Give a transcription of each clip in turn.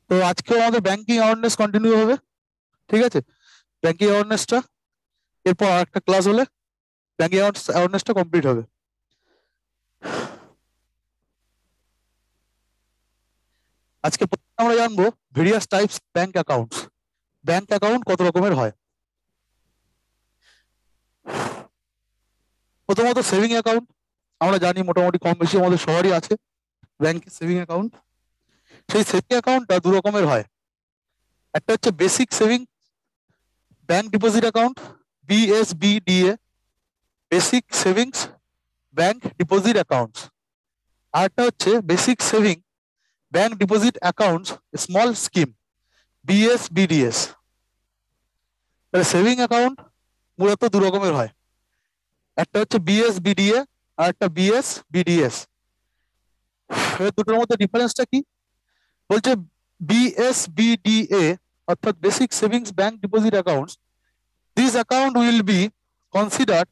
তো আজকে আমাদের ব্যাংকিং অ্যাওয়ারনেস কন্টিনিউ হবে। ঠিক আছে, ব্যাংকিং অ্যাওয়ারনেসটা এরপর আরেকটা ক্লাস হলে ব্যাংকিং অ্যাওয়ারনেসটা কমপ্লিট হবে। আজকে প্রথমে আমরা জানবো various types bank accounts. Bank account কত রকমের হয়। প্রথমত সেভিং অ্যাকাউন্ট, আমরা জানি মোটামুটি কম বেশি আমাদের সবারই আছে ব্যাংকে সেভিং অ্যাকাউন্ট। সেই সেভিং অ্যাকাউন্টটা দু রকমের হয়। একটা হচ্ছে basic saving bank deposit account, BSBDA, basic savings bank deposit accounts. আর একটা হচ্ছে basic saving bank deposit accounts small scheme, BSBDS। তাহলে সেভিং অ্যাকাউন্ট মূলত দু রকমের হয়, একটা হচ্ছে BSBDA আর একটা BSBDS। দুটোর মধ্যে ডিফারেন্সটা কি বলছে? BSBDA অর্থাৎ basic savings bank deposit accounts, this account will be considered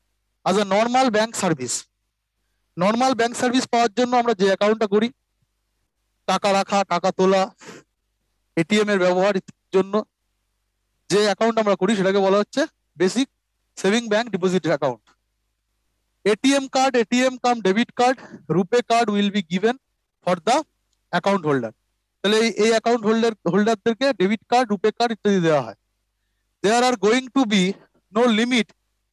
as a normal bank service. Normal bank service পাওয়ার জন্য আমরা যে অ্যাকাউন্টটা করি, টাকা রাখা, টাকা তোলা, এটিএম এর ব্যবহার জন্য যে অ্যাকাউন্ট আমরা করি সেটাকে বলা হচ্ছে basic saving bank deposit account. ATM card, ATM cum debit card, RuPay card will be given for the account holder. তাহলে এই অ্যাকাউন্ট হোল্ডারদেরকে ডেবিট কার্ড, রুপে কার্ড ইত্যাদি দেওয়া হয়। There are going to be no limit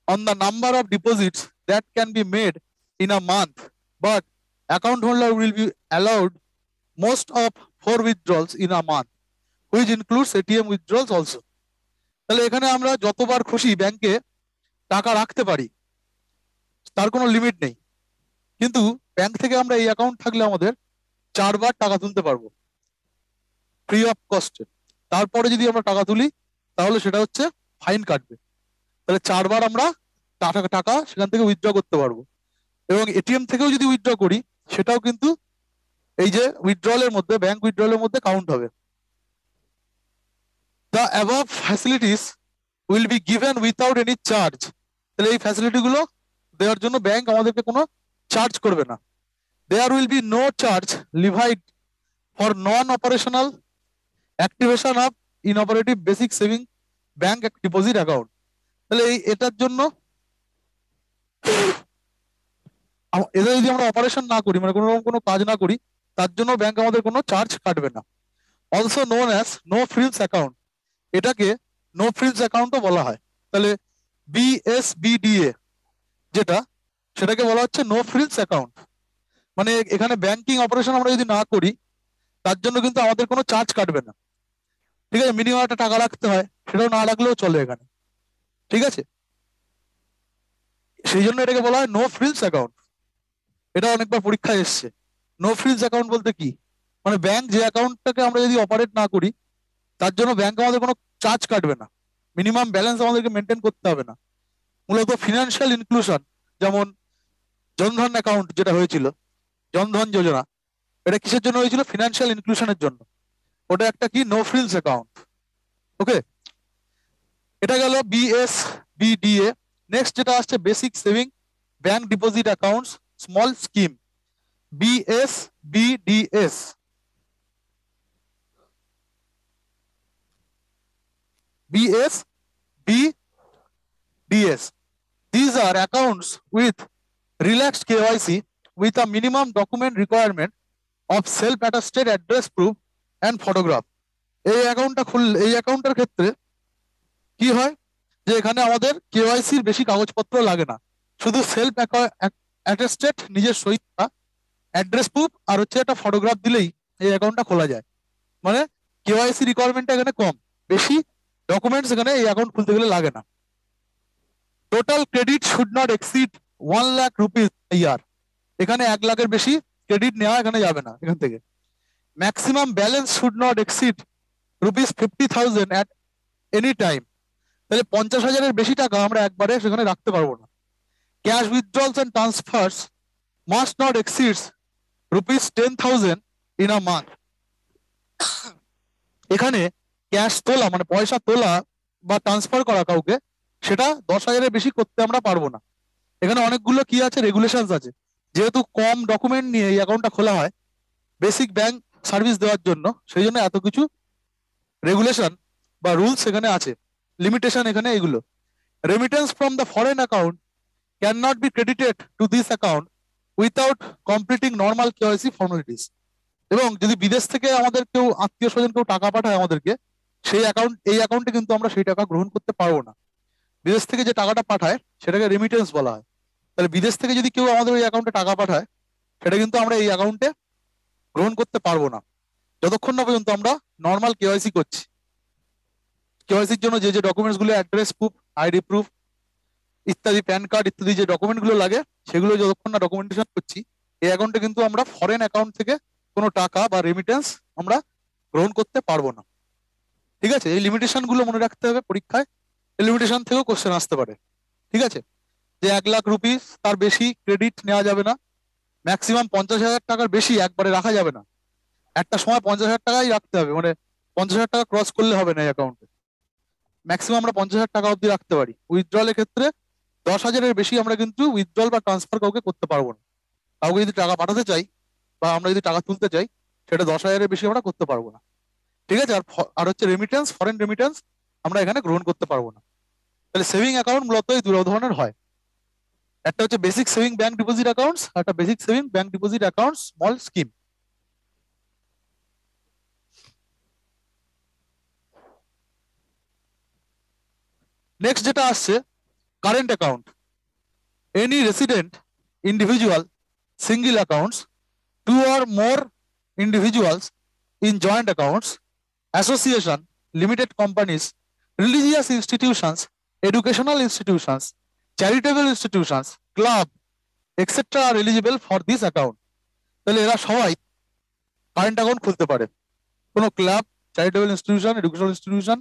on the number of deposits that can be made in a month, but account holder will be allowed most of 4 withdrawals in a month, which includes ATM withdrawals also. তাহলে এখানে আমরা যতবার খুশি ব্যাংকে টাকা রাখতে পারি, তার কোনো লিমিট নেই। কিন্তু ব্যাংক থেকে আমরা এই অ্যাকাউন্ট থাকলে আমাদের 4 বার টাকা তুলতে পারবো ফ্রি অফ কস্টে। তারপরে যদি আমরা টাকা তুলি তাহলে সেটা হচ্ছে ফাইন কাটবে। তাহলে 4 বার আমরা টাকা সেখান থেকে উইথড্র করতে পারবো। এবং এটিএম থেকেও যদি উইথড্র করি সেটাও কিন্তু এই যে উইথড্রলের মধ্যে, ব্যাংক উইথড্রলের মধ্যে কাউন্ট হবে। The above facilities will be given without any charge. তাহলে এই ফ্যাসিলিটি গুলো দেওয়ার জন্য ব্যাংক আমাদেরকে কোনো চার্জ করবে না। There will be no charge levied for non-operational activation of inoperative basic saving bank deposit account. তাহলে এটার জন্য এটা যদি আমরা অপারেশন না করি, মানে কোনো কাজ না করি, তার জন্য ব্যাংক আমাদের কোনো চার্জ কাটবে না। Also known as no frills account, এটাকে নো ফ্রিলস অ্যাকাউন্টও বলা হয়। তাহলে BSBDA যেটা, সেটাকে বলা হচ্ছে নো ফ্রিলস অ্যাকাউন্ট। মানে এখানে ব্যাংকিং অপারেশন আমরা যদি না করি তার জন্য কিন্তু আমাদের কোনো চার্জ কাটবে না। ঠিক আছে, মিনিমাম একটা টাকা রাখতে হয়, সেটাও না রাখলেও চলে এখানে। ঠিক আছে, সেই জন্য এটাকে বলা হয় নো ফ্রিলস অ্যাকাউন্ট। এটা অনেকবার পরীক্ষায় এসছে। নো ফ্রিলস অ্যাকাউন্ট বলতে কি, মানে ব্যাংক যে অ্যাকাউন্টটাকে আমরা যদি অপারেট না করি তার জন্য ব্যাংক আমাদের কোনো চার্জ কাটবে না, মিনিমাম ব্যালেন্স আমাদেরকে মেনটেন করতে হবে না। মূলত ফিনান্সিয়াল ইনক্লুশন, যেমন জনধন অ্যাকাউন্ট যেটা হয়েছিল, জনধন যোজনা, এটা কিসের জন্য হয়েছিল? ফিনান্সিয়াল ইনক্লুশনের জন্য। ওটা একটা কি নো ফ্রিলস অ্যাকাউন্ট। ওকে, এটা গেল BSBDA। নেক্সট যেটা আসছে basic saving bank deposit accounts small scheme, BSBDS। BSBDS, these are accounts with relaxed KYC with a minimum document requirement of self-attested address proof and photograph. এই অ্যাকাউন্টের ক্ষেত্রে কি হয় যে এখানে আমাদের কেওয়াইসির বেশি কাগজপত্র লাগে না, শুধু সেলফ অ্যাটেস্টেড নিজের সই, অ্যাড্রেস প্রুফ আর হচ্ছে একটা ফটোগ্রাফ দিলেই এই অ্যাকাউন্টটা খোলা যায়। মানে কেওয়াইসি রিকোয়ারমেন্টটা এখানে কম, বেশি ডকুমেন্টস এখানে এই অ্যাকাউন্ট খুলতে গেলে লাগে না। Total credit should not exceed 1 lakh rupees year, এখানে 1 লাখের বেশি ক্রেডিট নেওয়া এখানে যাবে না এখান থেকে। Maximum balance should not exceed rupees 50,000 at any time, তাহলে 50,000-এর বেশি টাকা আমরা একবারে সেখানে রাখতে পারবো না। Cash withdrawals and transfers must not exceed rupees 10,000 in a month. এখানে ক্যাশ তোলা মানে পয়সা তোলা বা ট্রান্সফার করা কাউকে, সেটা 10,000-এর বেশি করতে আমরা পারবো না। এখানে অনেকগুলো কি আছে, রেগুলেশনস আছে। যেহেতু কম ডকুমেন্ট নিয়ে এই অ্যাকাউন্টটা খোলা হয় বেসিক ব্যাংক সার্ভিস দেওয়ার জন্য, সেই জন্য এত কিছু রেগুলেশন বা রুলস এখানে আছে, লিমিটেশন এখানে এগুলো। Remittance from the foreign account can not be credited to this account without completing normal KYC formalities. এবং যদি বিদেশ থেকে আমাদের কেউ আত্মীয় স্বজন কেউ টাকা পাঠায় আমাদেরকে, সেই অ্যাকাউন্ট এই অ্যাকাউন্টে কিন্তু আমরা সেই টাকা গ্রহণ করতে পারবো না। বিদেশ থেকে যে টাকাটা পাঠায় সেটাকে রেমিটেন্স বলা হয়। তাহলে বিদেশ থেকে যদি কেউ আমাদের ওই অ্যাকাউন্টে টাকা পাঠায়, সেটা কিন্তু আমরা এই অ্যাকাউন্টে গ্রহণ করতে পারবো না যতক্ষণ না পর্যন্ত আমরা নর্মাল কেওয়াইসি করছি। কেওয়াইসির জন্য যে যে ডকুমেন্টস গুলো, অ্যাড্রেস প্রুফ, আইডি প্রুফ ইত্যাদি, প্যান কার্ড ইত্যাদি যে ডকুমেন্ট গুলো লাগে, সেগুলো যতক্ষণ না ডকুমেন্টেশন করছি, এই অ্যাকাউন্টে কিন্তু আমরা ফরেন অ্যাকাউন্ট থেকে কোনো টাকা বা রেমিটেন্স আমরা গ্রহণ করতে পারবো না। ঠিক আছে, এই লিমিটেশন গুলো মনে রাখতে হবে পরীক্ষায়। এই লিমিটেশন থেকেও কোশ্চেন আসতে পারে। ঠিক আছে, যে 1,00,000 রুপিস তার বেশি ক্রেডিট নেওয়া যাবে না, ম্যাক্সিমাম 50,000 টাকার বেশি একবারে রাখা যাবে না, একটা সময় 50,000 টাকাই রাখতে হবে, মানে 50,000 টাকা ক্রস করলে হবে না এই অ্যাকাউন্টে। ম্যাক্সিমাম আমরা 50,000 টাকা অবধি রাখতে পারি। উইথড্রলের ক্ষেত্রে 10,000-এর বেশি আমরা কিন্তু উইথড্রল বা ট্রান্সফার কাউকে করতে পারবো না। কাউকে যদি টাকা পাঠাতে চাই বা আমরা যদি টাকা তুলতে চাই, সেটা 10,000-এর বেশি আমরা করতে পারবো না। ঠিক আছে, আর হচ্ছে রেমিটেন্স, ফরেন রেমিটেন্স আমরা এখানে গ্রহণ করতে পারবো না। তাহলে সেভিং অ্যাকাউন্ট মূলত এই দুই ধরনের হয়, একটা হচ্ছে basic saving bank deposit accounts, আর একটা basic saving bank deposit account small scheme. Next যেটা আসছে current account. Any resident individual single accounts, two or more individuals in joint accounts, association, limited companies, religious institutions, educational institutions, charitable institutions, club, etc. are eligible for this account. তাহলে এরা সবাই current account খুলতে পারে। কোনো club, charitable institution, educational institution,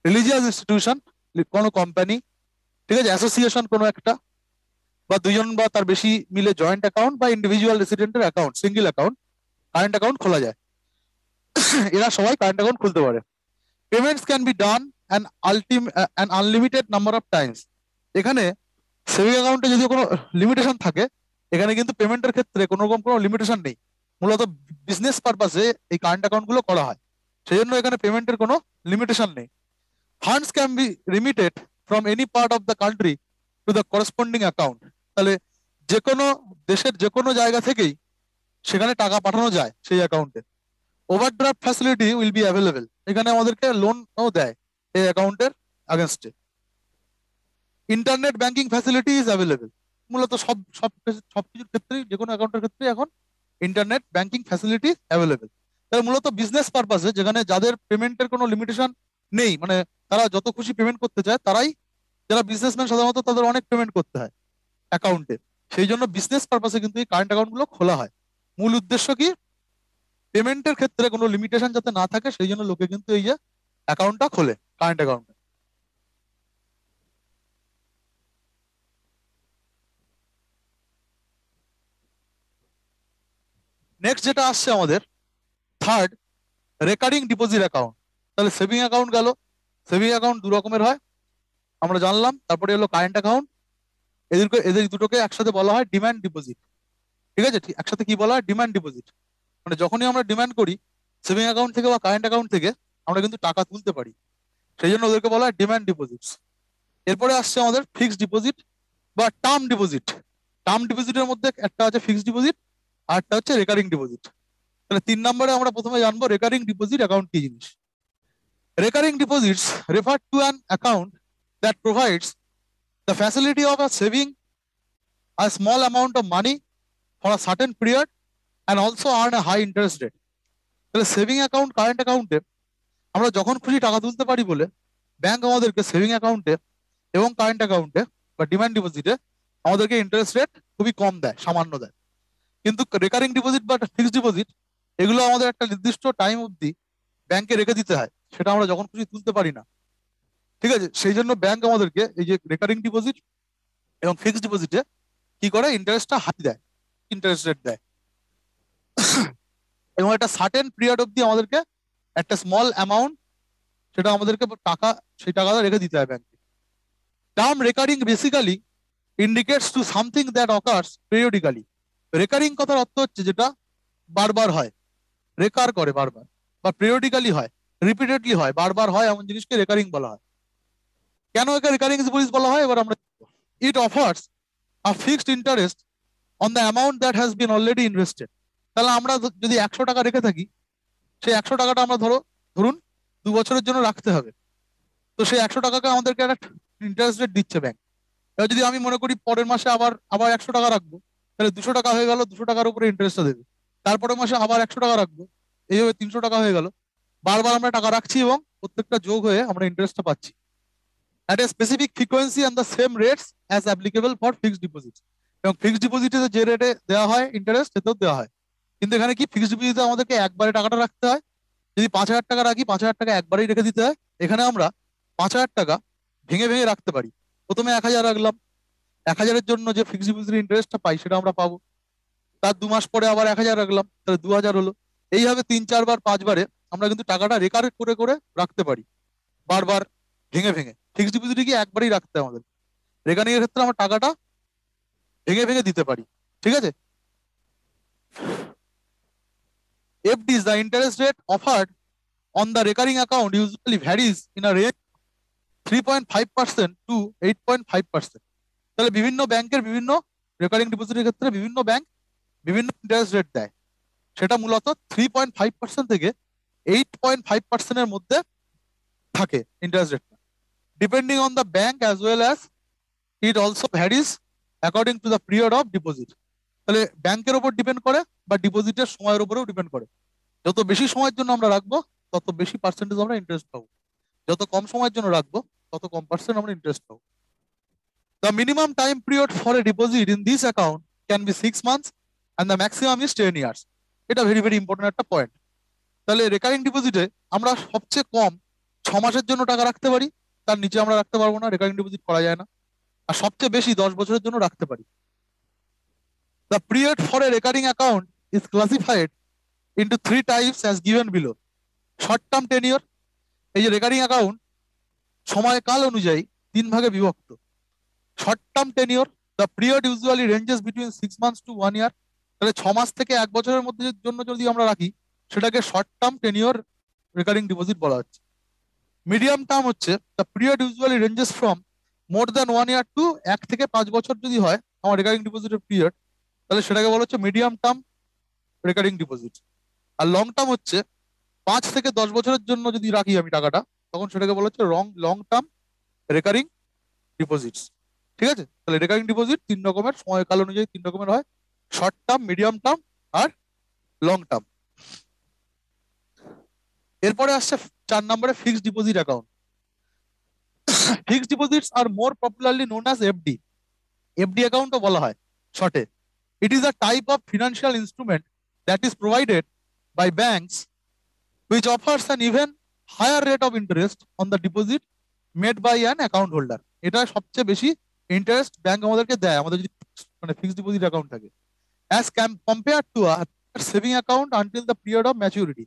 religious institution, কোনো company, ঠিক আছে, association কোনো একটা, বা দুজন বা তার বেশি মিলে জয়েন্ট অ্যাকাউন্ট বা ইন্ডিভিজুয়াল রেসিডেন্টের account, single account, current account খোলা যায়। এরা সবাই কারেন্ট অ্যাকাউন্ট খুলতে পারে। Payments can be done an unlimited number of times. এখানে সেভিং অ্যাকাউন্টে যদি কোনো লিমিটেশন থাকে, এখানে কিন্তু পেমেন্টের ক্ষেত্রে কোনো রকম কোনো লিমিটেশন নেই। মূলত বিজনেস পারপাসে এই কারেন্ট অ্যাকাউন্ট গুলো করা হয়, সেই জন্য এখানে পেমেন্টের কোনো লিমিটেশন নেই। Funds can be remitted from any part of the country to the corresponding account. তাহলে যে কোনো দেশের যে কোনো জায়গা থেকেই সেখানে টাকা পাঠানো যায় সেই অ্যাকাউন্টে। Overdraft facility will be available. এখানে আমাদেরকে লোনও দেয় এই অ্যাকাউন্টের আগেনস্টে। Internet banking facility is available. মূলত সব সব সব কিছুর ক্ষেত্রেই, যে কোনো অ্যাকাউন্টের ক্ষেত্রে এখন ইন্টারনেট ব্যাংকিং ফ্যাসিলিটি অ্যাভেলেবেল। তাহলে মূলত বিজনেস পারপাসে, যেখানে যাদের পেমেন্টের কোনো লিমিটেশন নেই, মানে তারা যত খুশি পেমেন্ট করতে চায়, তারাই, যারা বিজনেসম্যান সাধারণত তাদের অনেক পেমেন্ট করতে হয় অ্যাকাউন্টে, সেই জন্য বিজনেস পারপাসে কিন্তু এই কারেন্ট অ্যাকাউন্ট গুলো খোলা হয়। মূল উদ্দেশ্য কি, পেমেন্টের ক্ষেত্রে কোনো লিমিটেশন যাতে না থাকে, সেই জন্য লোকে কিন্তু এই যে অ্যাকাউন্টটা খোলে, কারেন্ট অ্যাকাউন্ট। নেক্সট যেটা আসছে আমাদের থার্ড, রেকারিং ডিপোজিট অ্যাকাউন্ট। তাহলে সেভিং অ্যাকাউন্ট গেল, সেভিং অ্যাকাউন্ট দু রকমের হয় আমরা জানলাম। তারপরে হলো কারেন্ট অ্যাকাউন্ট। এদের দুটোকে একসাথে বলা হয় ডিমান্ড ডিপোজিট। ঠিক আছে, একসাথে কি বলা হয়, ডিমান্ড ডিপোজিট। মানে যখনই আমরা ডিমান্ড করি সেভিং অ্যাকাউন্ট থেকে বা কারেন্ট অ্যাকাউন্ট থেকে, আমরা কিন্তু টাকা তুলতে পারি, সেই জন্য ওদেরকে বলা হয় ডিমান্ড ডিপোজিটস। এরপরে আসছে আমাদের ফিক্সড ডিপোজিট বা টার্ম ডিপোজিট। টার্ম ডিপোজিটের মধ্যে একটা আছে ফিক্সড ডিপোজিট, আর একটা হচ্ছে রেকারিং ডিপোজিট। তাহলে 3 নম্বরে আমরা প্রথমে জানবো রেকারিং ডিপোজিট অ্যাকাউন্ট কি জিনিস। Recurring deposits refer to an account that provides the facility of a saving a small amount of money for a certain period and also earn a high interest rate. তাহলে saving account, current অ্যাকাউন্টে আমরা যখন খুশি টাকা তুলতে পারি বলে bank আমাদেরকে সেভিং অ্যাকাউন্টে এবং কারেন্ট অ্যাকাউন্টে বা ডিমান্ড ডিপোজিটে আমাদেরকে ইন্টারেস্ট রেট খুবই কম দেয়, সামান্য দেয়। কিন্তু রেকারিং ডিপোজিট বা ফিক্সড ডিপোজিট, এগুলো আমাদের একটা নির্দিষ্ট টাইম অবধি ব্যাংকে রেখে দিতে হয়, সেটা আমরা যখন খুশি তুলতে পারি না। ঠিক আছে, সেই জন্য ব্যাংক আমাদেরকে এই যে রেকারিং ডিপোজিট এবং ফিক্সড ডিপোজিটে কি করে, ইন্টারেস্টটা হাই দেয়, ইন্টারেস্ট রেট দেয়, এবং একটা সার্টেন পিরিয়ড অবধি আমাদেরকে একটা স্মল অ্যামাউন্ট, সেটা আমাদেরকে টাকা, সেই টাকাটা রেখে দিতে হয় ব্যাংকে। Term recurring basically indicates to something that occurs periodically. Recurring কথার অর্থ হচ্ছে যেটা বারবার হয়, রেকার করে বারবার, বা পিরিয়ডিক্যালি হয়, রিপিটেডলি হয়, বারবার হয় এমন জিনিসকে রেকারিং বলা হয়। কেন একে রেকারিং ডিপোজিট বলা হয় এবার আমরা, ইট offers a fixed interest on the amount that has been already invested. তাহলে আমরা যদি 100 টাকা রেখে থাকি, সেই 100 টাকাটা আমরা ধরুন 2 বছরের জন্য রাখতে হবে, তো সেই 100 টাকাকে আমাদেরকে একটা ইন্টারেস্ট রেট দিচ্ছে ব্যাংক। এবার যদি আমি মনে করি পরের মাসে আবার আবার 100 টাকা রাখবো, তাহলে 200 টাকা হয়ে গেল, 200 টাকার উপরে ইন্টারেস্টটা দেবে। তারপরের মাসে আবার 100 টাকা রাখবো, এইভাবে 300 টাকা হয়ে গেল। বারবার আমরা টাকা রাখছি এবং প্রত্যেকটা যোগ হয়ে আমরা ইন্টারেস্টটা পাচ্ছি at a specific frequency and the same rates as applicable for fixed deposits। এবং ফিক্সড ডিপোজিটে যে রেটে দেওয়া হয় ইন্টারেস্ট, সেটাও দেওয়া হয়। কিন্তু এখানে কি, ফিক্সড ডিপোজিটে আমাদেরকে একবারে টাকাটা রাখতে হয়। যদি 5,000 টাকা রাখি, 5,000 টাকা একবারেই রেখে দিতে হয়। এখানে আমরা 5,000 টাকা ভেঙে ভেঙে রাখতে পারি। প্রথমে 1,000 রাখলাম, 1,000-এর জন্য যে ফিক্সড ডিপোজিটের ইন্টারেস্টটা পাই সেটা আমরা পাবো। তার 2 মাস পরে আবার 1,000 রাখলাম, তাহলে 2,000 হলো। এইভাবে 3-4 বার 5 বারে আমরা কিন্তু টাকাটা রেকার করে করে রাখতে পারি, বারবার ভেঙে ভেঙে। ফিক্সড ডিপোজিটে কি একবারই রাখতে হয় আমাদের, রেকারিং এর ক্ষেত্রে আমরা টাকাটা ভেঙে ভেঙে দিতে পারি। ঠিক আছে। FDs, the interest rate offered on the recurring account usually varies in a range 3.5% to 8.5%। তাহলে বিভিন্ন ব্যাংকের বিভিন্ন রেকারিং ডিপোজিটের ক্ষেত্রে বিভিন্ন ব্যাংক বিভিন্ন ইন্টারেস্ট রেট দেয়। সেটা মূলত 3.5% থেকে 8.5%-এর মধ্যে থাকে ইন্টারেস্ট রেটটা, depending on the bank as well as it also varies according to the period of deposit. তাহলে ব্যাংকের উপর ডিপেন্ড করে বা ডিপোজিটের সময়ের উপরেও ডিপেন্ড করে। যত বেশি সময়ের জন্য আমরা রাখবো তত বেশি পার্সেন্টেজ আমরা ইন্টারেস্ট পাবো, যত কম সময়ের জন্য রাখবো তত কম পার্সেন্ট আমরা ইন্টারেস্ট পাবো। The minimum time period for a deposit in this account can be 6 months and the maximum is 10 years। এটা ভেরি ভেরি ইম্পর্টেন্ট একটা পয়েন্ট। তাহলে রেকারিং ডিপোজিটে আমরা সবচেয়ে কম 6 মাসের জন্য টাকা রাখতে পারি, তার নিচে আমরা রাখতে পারবো না, রেকারিং ডিপোজিট করা যায় না। আর সবচেয়ে বেশি 10 বছরের জন্য রাখতে পারি। The period for a recurring account is classified into 3 types as given below। Short term tenure, এই যে রেকারিং অ্যাকাউন্ট সময়কাল অনুযায়ী 3 ভাগে বিভক্ত। Short term tenure, the period usually ranges between 6 months to 1 year। তাহলে 6 মাস থেকে 1 বছরের মধ্যে জন্য যদি আমরা রাখি সেটাকে short term tenure recurring deposit বলা হচ্ছে। মিডিয়াম টার্ম হচ্ছে the period usually ranges from more than 1 year to 1 থেকে 5 বছর যদি হয় আমার রেকারিং ডিপোজিটের পিরিয়ড, তাহলে সেটাকে বলা হচ্ছে মিডিয়াম টার্ম রেকারিং ডিপোজিট। আর লং টার্ম হচ্ছে 5 থেকে 10 বছরের জন্য যদি রাখি আমি টাকাটা, তখন সেটাকে বলা হচ্ছে লং টার্ম রেকারিং ডিপোজিটস। ঠিক আছে। তাহলে রেকারিং ডিপোজিট 3 রকমের, সময়কাল অনুযায়ী 3 রকমের হয়, শর্ট টার্ম, মিডিয়াম টার্ম আর লং টার্ম। এরপরে আসছে 4 নম্বরে fixed deposit account. Fixed deposits are more popularly known as FD. FD অ্যাকাউন্টও বলা হয় শর্টে। It is a type of financial instrument that is provided by banks which offers an even higher rate of interest on the deposit made by an account holder। এটা সবচেয়ে বেশি interest bank আমাদেরকে দেয় আমাদের যদি মানে ফিক্সড ডিপোজিট অ্যাকাউন্ট থাকে, as compare to a saving account until the period of maturity.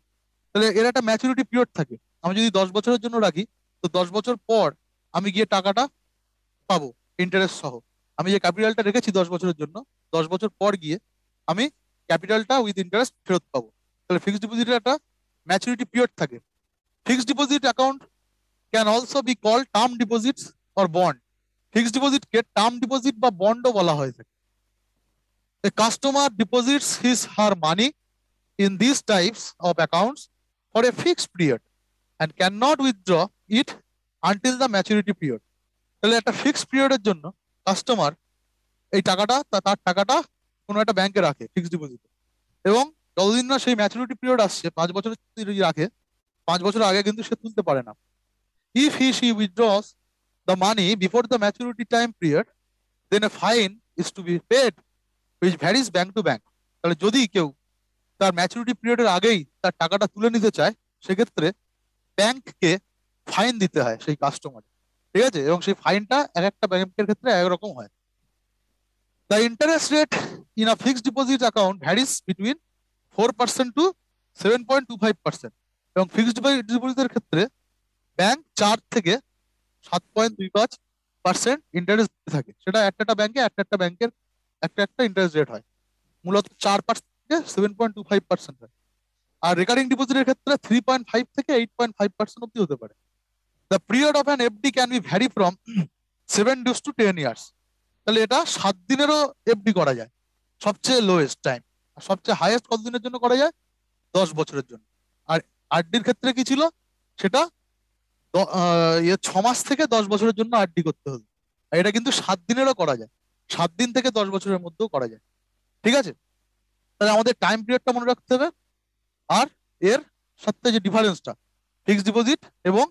তাহলে এর একটা ম্যাচুরিটি পিরিয়ড থাকে। আমি যদি 10 বছরের জন্য রাখি, তো 10 বছর পর আমি গিয়ে টাকাটা পাবো ইন্টারেস্ট সহ। আমি যে ক্যাপিটালটা রেখেছি 10 বছরের জন্য, 10 বছর পর গিয়ে আমি ক্যাপিটালটা উইথ ইন্টারেস্ট ফেরত পাবো। তাহলে ফিক্সড ডিপোজিটের একটা ম্যাচুরিটি পিরিয়ড থাকে। Fixed deposit account can also be called term deposits or bond. Fixed ডিপোজিটকে টার্ম ডিপোজিট বা বন্ডও বলা হয়ে থাকে। A customer deposits his her money in these types of accounts for a fixed period and cannot withdraw it until the maturity period। তাহলে একটা fixed পিরিয়ডের জন্য কাস্টমার এই টাকাটা তার টাকাটা কোনো একটা ব্যাংকে রাখে ফিক্সড ডিপোজিটে, এবং যতদিন না সেই ম্যাচুরিটি পিরিয়ড আসছে, 5 বছরের যদি রাখে, 5 বছর আগে কিন্তু সে তুলতে পারে না। If he she withdraws the money before the maturity time period, then a fine is to be paid which varies bank to bank. তাহলে যদি কেউ তার ম্যাচুরিটি পিরিয়ডের আগেই তার টাকাটা তুলে নিতে চায়, সেক্ষেত্রে ব্যাংককে ফাইন দিতে হয় সেই কাস্টমার। ঠিক আছে। এবং সেই ফাইনটা এক একটা ব্যাংকের ক্ষেত্রে একরকম হয়। The interest rate in a fixed deposit account varies between 4% to 7.25%। এবং ফিক্সড ডিপোজিটের ক্ষেত্রে ব্যাংক 4 থেকে 7.25% ইন্টারেস্ট থাকে। সেটা একটা ব্যাংকে একটা ব্যাংকের একটা ইন্টারেস্ট রেট হয়। মূলত 4% থেকে 7.25% হয়। আর রেকারিং ডিপোজিটের ক্ষেত্রে 3.5 থেকে 8.5% অব্দি হতে পারে। The period of an FD can be vary from 7 to 10 years। তাহলে এটা 7 দিনেরও এফডি করা যায়, সবচেয়ে লোয়েস্ট টাইম। আর সবচেয়ে হাইয়েস্ট কতদিনের জন্য করা যায়? 10 বছরের জন্য। আর আরডির ক্ষেত্রে কি ছিল? সেটা 6 মাস থেকে 10 বছরের জন্য আরডি করতে হবে। আর এটা কিন্তু 7 দিনেরও করা যায়, 7 দিন থেকে 10 বছরের মধ্যেও করা যায়। ঠিক আছে, তাহলে আমাদের টাইম পিরিয়ডটা মনে রাখতে হবে। আর এর সাথে যে ডিফারেন্সটা, ফিক্সড ডিপোজিট এবং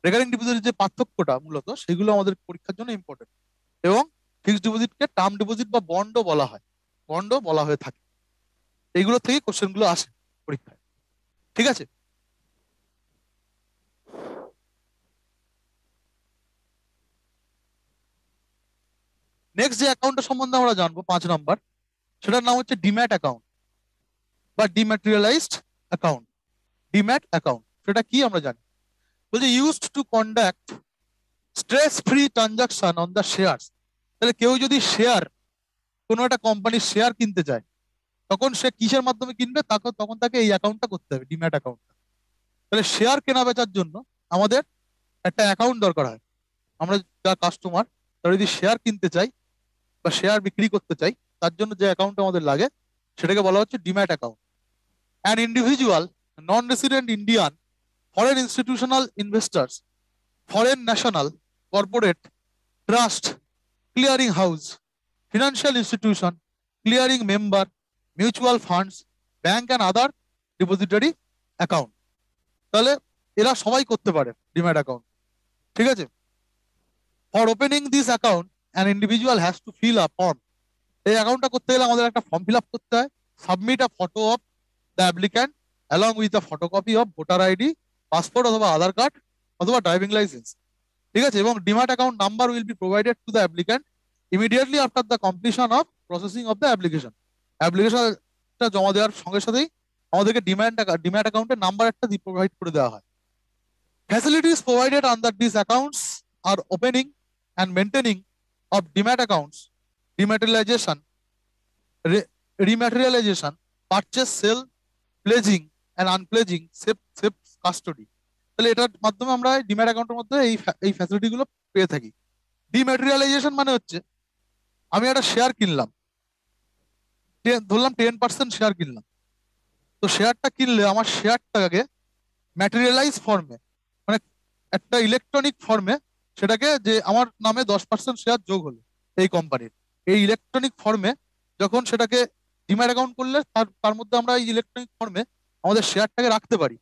রেকারিং ডিপোজিটের যে পার্থক্যটা মূলত, সেগুলো আমাদের পরীক্ষার জন্য ইম্পর্টেন্ট। এবং ফিক্সড ডিপোজিটকে টার্ম ডিপোজিট বা বন্ডও বলা হয়, বন্ডও বলা হয়ে থাকে। এইগুলো থেকে কোশ্চেন গুলো আসে পরীক্ষায়। ঠিক আছে, নেক্সট যে অ্যাকাউন্টের সম্বন্ধে আমরা জানবো 5 নম্বর, সেটার নাম হচ্ছে ডিম্যাট অ্যাকাউন্ট বা ডিম্যাটেরিয়ালাইজড অ্যাকাউন্ট। ডিম্যাট অ্যাকাউন্ট সেটা কি আমরা জানি। বলছে used to conduct stress free transaction on the shares. তাহলে কেউ যদি শেয়ার, কোনো একটা কোম্পানির শেয়ার কিনতে চায়, তখন সে কিসের মাধ্যমে কিনবে? তখন তাকে এই অ্যাকাউন্টটা করতে হবে, ডিম্যাট অ্যাকাউন্ট। তাহলে শেয়ার কেনা বেচার জন্য আমাদের একটা অ্যাকাউন্ট দরকার হয়। আমরা যা কাস্টমার, তারা যদি শেয়ার কিনতে চাই বা শেয়ার বিক্রি করতে চাই, তার জন্য যে অ্যাকাউন্ট আমাদের লাগে সেটাকে বলা হচ্ছে demat account. An individual, non resident Indian, foreign institutional investors, foreign national, corporate, trust, clearing house, financial institution, clearing member, mutual funds, bank and other depository account. তাহলে এরা সবাই করতে পারে ডিম্যাট অ্যাকাউন্ট। ঠিক আছে, for opening this account an individual has to fill up form. এই অ্যাকাউন্টটা করতে গেলে আমাদের একটা ফর্ম ফিল আপ করতে হয়। Submit a photo of the applicant along with a photocopy of voter ID, passport অথবা আধার কার্ড অথবা ড্রাইভিং লাইসেন্স। ঠিক আছে, এবং demat account number will be provided to the applicant immediately after the completion of processing of the application. অ্যাপ্লিকেশনটা জমা দেওয়ার সঙ্গে সাথেই আমাদেরকে ডিম্যাট অ্যাকাউন্টের নাম্বার একটা প্রোভাইড করে দেওয়া হয়। Facilities provided under these accounts are opening and maintaining of demat accounts, dematerialization, rematerialization, purchase, sale, pledging and unpledging, safe custody। তাহলে এটার মাধ্যমে আমরা ডিম্যাট অ্যাকাউন্টের মধ্যে এই ফ্যাসিলিটি গুলো পেয়ে থাকি। ডিম্যাটেরিয়ালাইজেশন মানে হচ্ছে আমি একটা শেয়ার কিনলাম, ধরলাম 10% শেয়ার কিনলাম। তো শেয়ারটা কিনলে আমার শেয়ারটাকে ম্যাটেরিয়ালাইজ ফর্মে, মানে একটা ইলেকট্রনিক ফর্মে, সেটাকে যে আমার নামে 10% শেয়ার যোগ হলো এই কোম্পানির, এই ইলেকট্রনিক ফর্মে যখন সেটাকে ডিম্যাট অ্যাকাউন্ট করলে তার মধ্যে আমরা এই ইলেকট্রনিক ফর্মে আমাদের শেয়ারটাকে রাখতে পারি।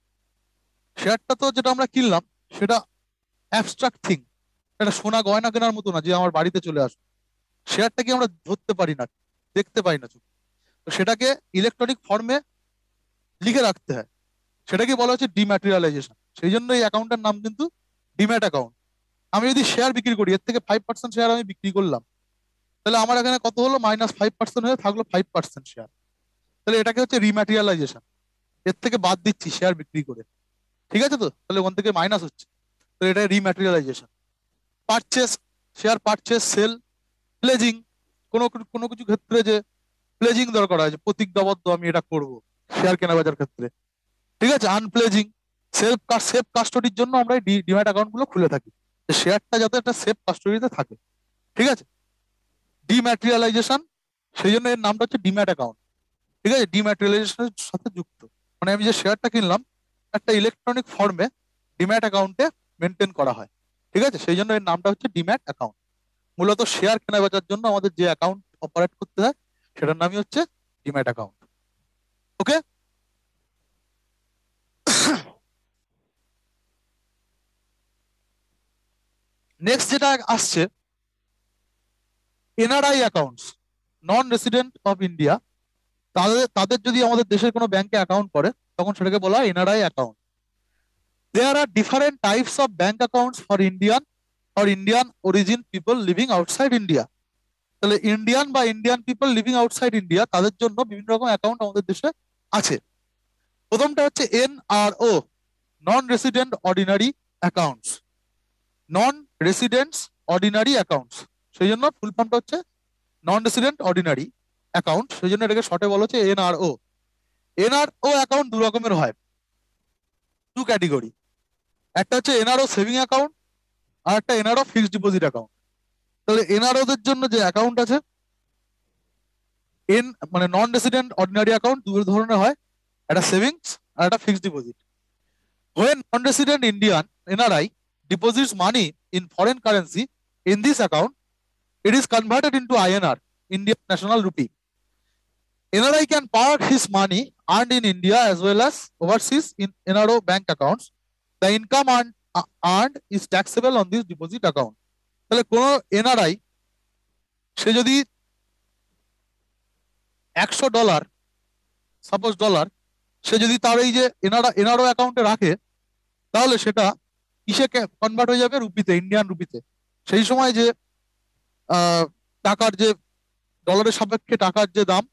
শেয়ারটা তো যেটা আমরা কিনলাম সেটা অ্যাবস্ট্রাক্ট থিং, এটা সোনা গয়না কেনার মতো না যে আমার বাড়িতে চলে আসবে। শেয়ারটাকে আমরা ধরতে পারি না, দেখতে পাই না চোখে। তো সেটাকে ইলেকট্রনিক ফর্মে লিখে রাখতে হয়, সেটাকে বলা হচ্ছে ডিম্যাটেরিয়ালাইজেশন। সেই জন্য এই অ্যাকাউন্টের নাম কিন্তু ডিম্যাট অ্যাকাউন্ট। আমি যদি শেয়ার বিক্রি করি, এর থেকে 5% শেয়ার আমি বিক্রি করলাম, তাহলে আমার এখানে কত হলো? -5% হয়ে থাকলো 5% শেয়ার। তাহলে এটাকে হচ্ছে রিম্যাটেরিয়ালাইজেশন। এর থেকে বাদ দিচ্ছি শেয়ার বিক্রি করে। ঠিক আছে, তো তাহলে ওখান থেকে মাইনাস হচ্ছে, তো এটা rematerialisation. Purchase, share purchase, sale, pledging, কোনো কোনো কিছু ক্ষেত্রে যে প্লেজিং দরকার হয়, যে প্রতিজ্ঞাবদ্ধ আমি এটা করব শেয়ার কেনা বেচার ক্ষেত্রে। ঠিক আছে, আনপ্লেজিং, সেফ কাস্টডির জন্য আমরা এই ডিম্যাট অ্যাকাউন্ট গুলো খুলে থাকি, শেয়ারটা যাতে একটা সেফ কাস্টডিতে থাকে। ঠিক আছে, ডিম্যাটেরিয়ালাইজেশন, সেই জন্য এর নামটা হচ্ছে ডিম্যাট অ্যাকাউন্ট। ঠিক আছে, ডিম্যাটেরিয়ালাইজেশনের সাথে যুক্ত, মানে আমি যে শেয়ারটা কিনলাম একটা ইলেকট্রনিক ফর্মে ডিম্যাট অ্যাকাউন্টে মেনটেন করা হয়। ঠিক আছে, সেই জন্য এর নামটা হচ্ছে ডিম্যাট অ্যাকাউন্ট। মূলত শেয়ার কেনা বেচার জন্য আমাদের যে অ্যাকাউন্ট অপারেট করতে হয় সেটার নামই হচ্ছে ডিম্যাট অ্যাকাউন্ট। ওকে, নেক্সট যেটা আসছে, NRI accounts, non resident of India. তাদের তাদের যদি আমাদের দেশের কোনো ব্যাংকে অ্যাকাউন্ট করে, তখন সেটাকে বলা হয় NRI account. There are different types of bank accounts for Indian origin people living outside India. তাহলে ইন্ডিয়ান বা Indian people living outside India, তাদের জন্য বিভিন্ন রকম অ্যাকাউন্ট আমাদের দেশে আছে। প্রথমটা হচ্ছে এনআরও, নন রেসিডেন্ট অর্ডিনারি অ্যাকাউন্টস। নন রেসিডেন্টস অর্ডিনারি অ্যাকাউন্টস, সেই জন্য ফুল ফর্মটা হচ্ছে নন রেসিডেন্ট অর্ডিনারি অ্যাকাউন্ট, সেই জন্য এটাকে শর্টে বলা হচ্ছে এনআরও। এনআরও অ্যাকাউন্ট দু রকমের হয়, টু ক্যাটেগরি। একটা হচ্ছে এনআরও সেভিং অ্যাকাউন্ট, আর একটা এনআরও ফিক্সড ডিপোজিট অ্যাকাউন্ট। তাহলে এনআরও দের জন্য যে অ্যাকাউন্ট আছে, মানে নন রেসিডেন্ট অর্ডিনারি অ্যাকাউন্ট দু ধরনের হয়, একটা সেভিংস আর একটা fixed deposit. When non-resident Indian NRI deposits money in foreign currency in this account, it is converted into INR, Indian National Rupee. NRI can park his money earned in India as well as overseas in NRO bank accounts. The income earned is taxable on this deposit account. তাহলে কোন NRI সে যদি $100, suppose dollar, সে যদি তার এই যে এনআরও অ্যাকাউন্টে রাখে, তাহলে সেটা কিসে কনভার্ট হয়ে যাবে? রুপিতে, ইন্ডিয়ান রুপিতে। সেই সময় যে টাকার যে ডলারের সাপেক্ষে টাকার যে দাম,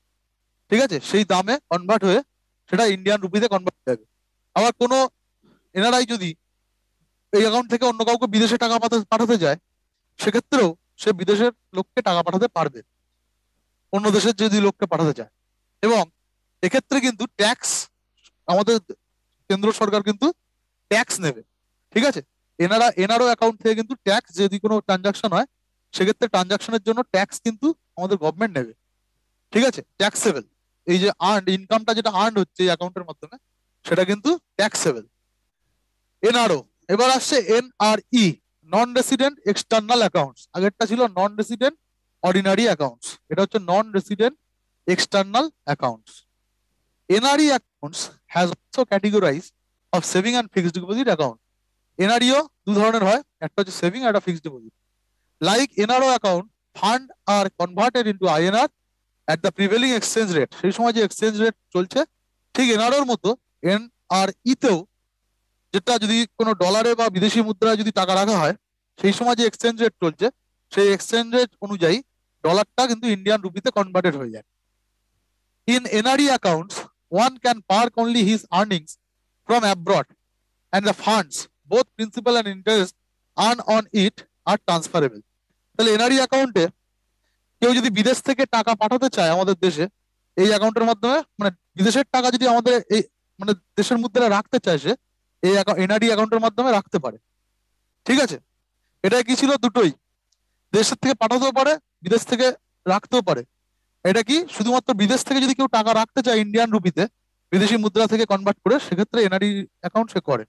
ঠিক আছে, সেই দামে কনভার্ট হয়ে সেটা ইন্ডিয়ান রুপিতে কনভার্ট হয়ে যাবে। আবার কোনো এনআরআই যদি এই অ্যাকাউন্ট থেকে অন্য কাউকে বিদেশে টাকা পাঠাতে যায়, সেক্ষেত্রেও সে বিদেশের লোককে টাকা পাঠাতে পারবে, অন্য দেশের যদি লোককে পাঠাতে চায়। এবং এক্ষেত্রে কিন্তু ট্যাক্স, আমাদের কেন্দ্র সরকার কিন্তু ট্যাক্স নেবে, ঠিক আছে। এনআরও অ্যাকাউন্ট থেকে কিন্তু ট্যাক্স, যদি কোনো ট্রানজাকশন হয় সেক্ষেত্রে ট্রানজাকশনের জন্য ট্যাক্স কিন্তু আমাদের গভর্নমেন্ট নেবে, ঠিক আছে, ট্যাক্সেবল। এই যে আর্নড ইনকামটা যেটা আর্নড হচ্ছে এই অ্যাকাউন্টের মাধ্যমে, সেটা কিন্তু ট্যাক্সেবল। এনআরও। এবার আসছে NRE, non resident external accounts. আগেরটা ছিল নন রেসিডেন্ট অর্ডিনারি অ্যাকাউন্টস, এটা হচ্ছে non resident external accounts. NRE accounts has also categorized of saving and fixed deposit account. NREও দু ধরনের হয়, একটা হচ্ছে সেভিং আর একটা fixed deposit. Like NRO account, fund are converted into INR at the prevailing exchange rate, সেই সময় যে এক্সচেঞ্জ রেট চলছে, ঠিক এনআরওর মতো NRE তেও, যেটা যদি কোনো ডলারে বা বিদেশি মুদ্রায় যদি টাকা রাখা হয়, সেই সময় যে এক্সচেঞ্জ রেট চলছে সেই এক্সচেঞ্জ রেট অনুযায়ী ডলারটা কিন্তু ইন্ডিয়ান রুপিতে কনভার্টেড হয়ে যায়। In NRE accounts, one can park only his earnings from abroad, and the funds, both principal and interest earned on it, are transferable. তাহলে এনআরই অ্যাকাউন্টে কেউ যদি বিদেশ থেকে টাকা পাঠাতে চায় আমাদের দেশে, এই অ্যাকাউন্টের মাধ্যমে, মানে বিদেশের টাকা যদি আমাদের এই মানে দেশের মুদ্রায় রাখতে চায়, সে এই এনআরই অ্যাকাউন্টের মাধ্যমে রাখতে পারে, ঠিক আছে। এটা কি ছিল? দুটোই, দেশের থেকে পাঠাতেও পারে, বিদেশ থেকে রাখতেও পারে। এটা কি শুধুমাত্র বিদেশ থেকে যদি কেউ টাকা রাখতে চায় ইন্ডিয়ান রুপিতে, বিদেশি মুদ্রা থেকে কনভার্ট করে, সেক্ষেত্রে এনআরই অ্যাকাউন্ট সে করে।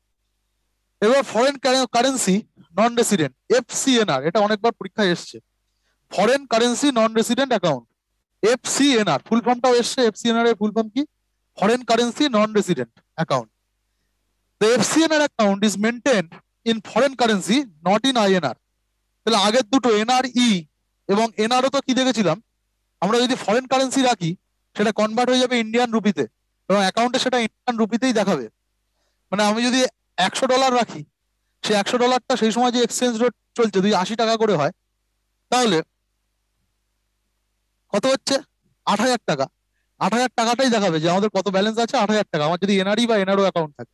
এবার foreign currency non resident, FCNR, এটা অনেকবার পরীক্ষায় এসছে। Foreign currency non resident account, FCNR, ফুল ফর্মটাও এসছে। FCNR এর ফুল ফর্ম কি? Foreign currency non resident account. The FCNR account is maintained in foreign currency, not in INR. তাহলে আগের দুটো NRE এবং NRO তো কি দেখেছিলাম, আমরা যদি ফরেন কারেন্সি রাখি সেটা কনভার্ট হয়ে যাবে ইন্ডিয়ান রুপিতে, এবং অ্যাকাউন্টে সেটা ইন্ডিয়ান রুপিতেই দেখাবে। মানে আমি যদি $100 রাখি, সেই $100টা সেই সময় যে এক্সচেঞ্জ রেট চলছে, যদি 80 টাকা করে হয়, তাহলে কত হচ্ছে? 8,000 টাকা। 8,000 টাকাটাই দেখাবে যে আমাদের কত ব্যালেন্স আছে, 8,000 টাকা, আমার যদি NRE বা NRO অ্যাকাউন্ট থাকে।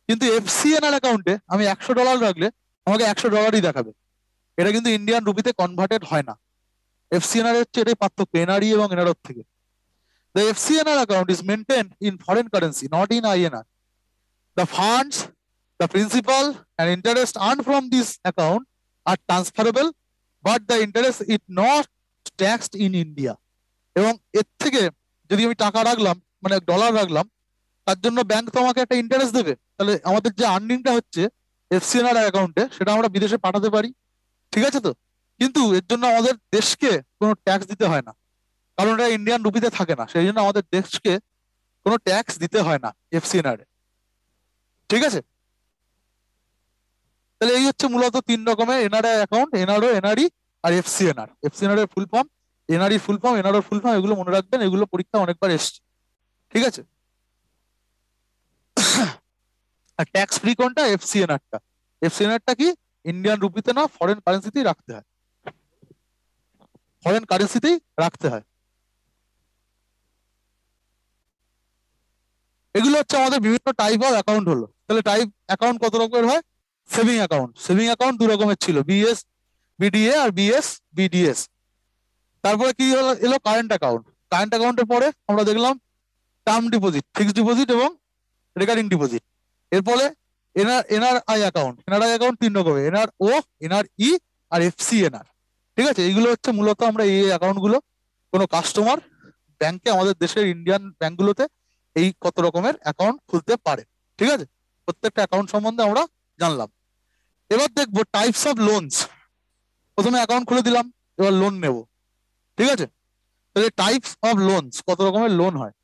কিন্তু FCNR অ্যাকাউন্টে আমি $100 রাখলে আমাকে $100ই দেখাবে, এটা কিন্তু ইন্ডিয়ান রুপিতে কনভার্টেড হয় না। FCNR হচ্ছে এটাই পার্থক্য NRE এবং NRO থেকে। The FCNR account is maintained in foreign currency, not in INR. The funds, the principal and interest earned from this account are transferable, but the interest is not taxed in India. এবং এর থেকে যদি আমি টাকা রাখলাম, মানে dollar রাখলাম, তার জন্য ব্যাংক তো আমাকে একটা ইন্টারেস্ট দেবে। তাহলে আমাদের যে আর্নিংটা হচ্ছে FCNR অ্যাকাউন্টে, সেটা আমরা বিদেশে পাঠাতে পারি, ঠিক আছে তো। কিন্তু এর জন্য আমাদের দেশকে কোনো ট্যাক্স দিতে হয় না, কারণ এটা ইন্ডিয়ান রুপিতে থাকে না, সেই জন্য আমাদের দেশকে কোনো ট্যাক্স দিতে হয় না FCNR এ, ঠিক আছে। তাহলে এই হচ্ছে মূলত 3 রকমের এনআরআই অ্যাকাউন্ট, NRO, NRE আর FCNR। FCNR এর full form, NRE full form, NRO full form, এগুলো মনে রাখবেন, এগুলো পরীক্ষা অনেকবার এসছে, ঠিক আছে। আর ট্যাক্স ফ্রি কোনটা? FCNR-টা। FCNR-টা কি? ইন্ডিয়ান রুপিতে না, ফরেন কারেন্সিতেই রাখতে হয়, ফরেন কারেন্সিতেই রাখতে হয়। এগুলো হচ্ছে আমাদের বিভিন্ন টাইপ অফ অ্যাকাউন্ট হলো। তাহলে টাইপ অ্যাকাউন্ট কত রকমের হয়? সেভিং অ্যাকাউন্ট, সেভিং অ্যাকাউন্ট দু রকমের ছিল, BS BDA আর BS BDS। তারপরে কি হলো, এলো কারেন্ট অ্যাকাউন্ট। কারেন্ট অ্যাকাউন্টের পরে আমরা দেখলাম টার্ম ডিপোজিট, ফিক্সড ডিপোজিট এবং রেকারিং ডিপোজিট। এরপরে এনআরআই অ্যাকাউন্ট, এনআরআই অ্যাকাউন্ট তিন রকমের, এনআরও, এনআরই আর এফসিএনআর। ঠিক আছে, এইগুলো হচ্ছে মূলত আমরা এই অ্যাকাউন্ট গুলো কোনো কাস্টমার ব্যাংকে, আমাদের দেশের ইন্ডিয়ান ব্যাংকগুলোতে এই কত রকমের অ্যাকাউন্ট খুলতে পারে। ঠিক আছে, প্রত্যেকটা অ্যাকাউন্ট সম্বন্ধে আমরা জানলাম। এবার দেখবো টাইপস অফ লোনস। প্রথমে অ্যাকাউন্ট খুলে দিলাম, এবার লোন নেব। ঠিক আছে, তাহলে টাইপস অফ লোনস, কত রকমের লোন হয়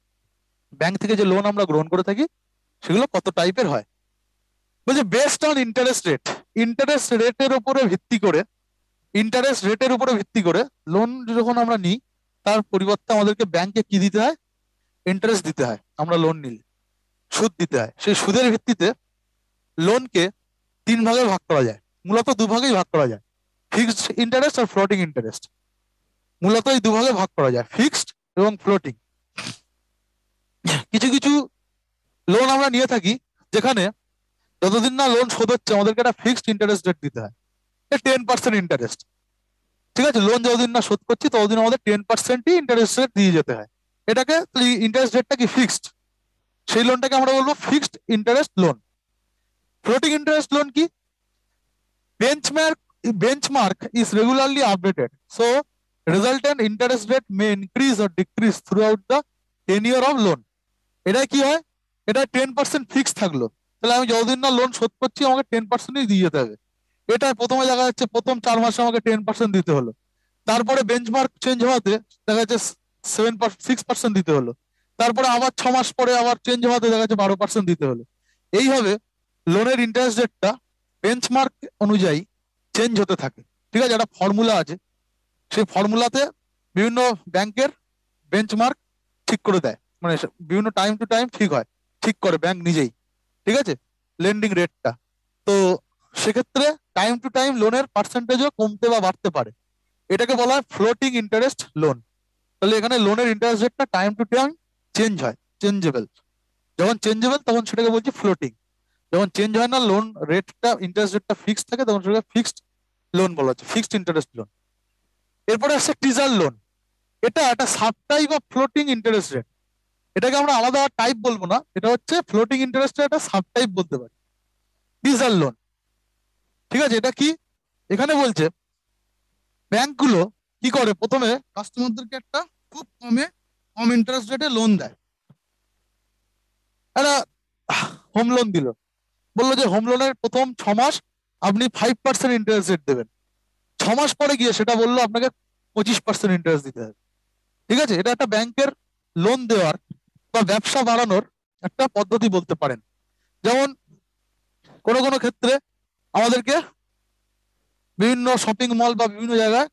ব্যাংক থেকে, যে লোন আমরা গ্রহণ করে থাকি সেগুলো কত টাইপের হয়। বলছে based on interest rate, interest রেটের উপরে ভিত্তি করে, ইন্টারেস্ট রেটের উপরে ভিত্তি করে লোন যখন আমরা নিই, তার পরিবর্তে আমাদেরকে ব্যাংকে কি দিতে হয়? ইন্টারেস্ট দিতে হয়। আমরা লোন নিলে সুদ দিতে হয়। সেই সুদের ভিত্তিতে লোনকে তিন ভাগে ভাগ করা যায়, মূলত দুভাগেই ভাগ করা যায়, ফিক্সড ইন্টারেস্ট আর ফ্লোটিং ইন্টারেস্ট। মূলত এই দুভাগে ভাগ করা যায়, ফিক্সড এবং ফ্লোটিং। কিছু কিছু লোন আমরা নিয়ে থাকি যেখানে যতদিন না লোন শোধ হচ্ছে আমাদেরকে একটা ফিক্সড ইন্টারেস্ট রেট দিতে হয়, 10% ইন্টারেস্ট। ঠিক আছে, লোন যতদিন না শোধ করছি ততদিন আমাদের 10%ই ইন্টারেস্ট রেট দিয়ে যেতে হয়। এটাকে ইন্টারেস্ট রেটটা কি ফিক্সড, সেই লোনটাকে আমরা বলবো fixed interest loan. Floating interest loan কি? Benchmark is regularly updated, so resultant interest rate may increase or decrease throughout the tenure of loan. এটা কি হয়? এটা 10% ফিক্স থাকলো, তাহলে আমি যতদিন না লোন শোধ করছি আমাকে 10%ই দিয়ে যেতে হবে। এটা প্রথমে দেখা যাচ্ছে প্রথম 4 মাসে আমাকে 10% দিতে হলো, তারপরে বেঞ্চমার্ক চেঞ্জ হওয়াতে দেখা যাচ্ছে 6% দিতে হলো, তারপরে আবার 6 মাস পরে আবার চেঞ্জ হওয়াতে দেখা যাচ্ছে 12% দিতে হলো। এইভাবে লোনের ইন্টারেস্ট রেটটা বেঞ্চমার্ক অনুযায়ী চেঞ্জ হতে থাকে। ঠিক আছে, একটা ফর্মুলা আছে, সেই ফর্মুলাতে বিভিন্ন ব্যাংকের বেঞ্চমার্ক ঠিক করে দেয়, মানে বিভিন্ন টাইম টু টাইম ঠিক করে ব্যাংক নিজেই। ঠিক আছে, লেন্ডিং রেটটা। তো সেক্ষেত্রে টাইম টু টাইম লোনের পার্সেন্টেজও কমতে বা বাড়তে পারে, এটাকে বলা হয় ফ্লোটিং ইন্টারেস্ট লোন। তাহলে এখানে লোনের ইন্টারেস্ট রেটটা টাইম টু টাইম চেঞ্জ হয়, চেঞ্জেবল। যখন চেঞ্জেবল তখন সেটাকে বলছি ফ্লোটিং, যখন চেঞ্জ হয় না লোন রেটটা, ইন্টারেস্ট রেটটা ফিক্সড থাকে, তখন সেটাকে ফিক্সড লোন বলা হচ্ছে, ফিক্সড ইন্টারেস্ট লোন। এরপরে আসছে টিজার লোন, এটা একটা sub type of floating interest rate. এটাকে আমরা আলাদা টাইপ বলবো না, এটা হচ্ছে ফ্লোটিং ইন্টারেস্টের একটা সাব টাইপ বলতে পারি, টিজার লোন। ঠিক আছে, এটা কি? এখানে বলছে ব্যাংকগুলো কি করে, প্রথমে কাস্টমারদেরকে একটা খুব কম ইন্টারেস্ট রেটে লোন দেয়। একটা হোম লোন দিল, বললো যে হোম লোনের প্রথম 6 মাস আপনি 5% ইন্টারেস্ট রেট দেবেন। 6 মাস পরে গিয়ে সেটা বললো আপনাকে 25% ইন্টারেস্ট দিতে হবে। ঠিক আছে, এটা একটা ব্যাংকের লোন দেওয়ার বা ব্যবসা বাড়ানোর একটা পদ্ধতি বলতে পারেন। যেমন কোনো কোনো ক্ষেত্রে আমাদেরকে বিভিন্ন শপিং মল বা বিভিন্ন জায়গায়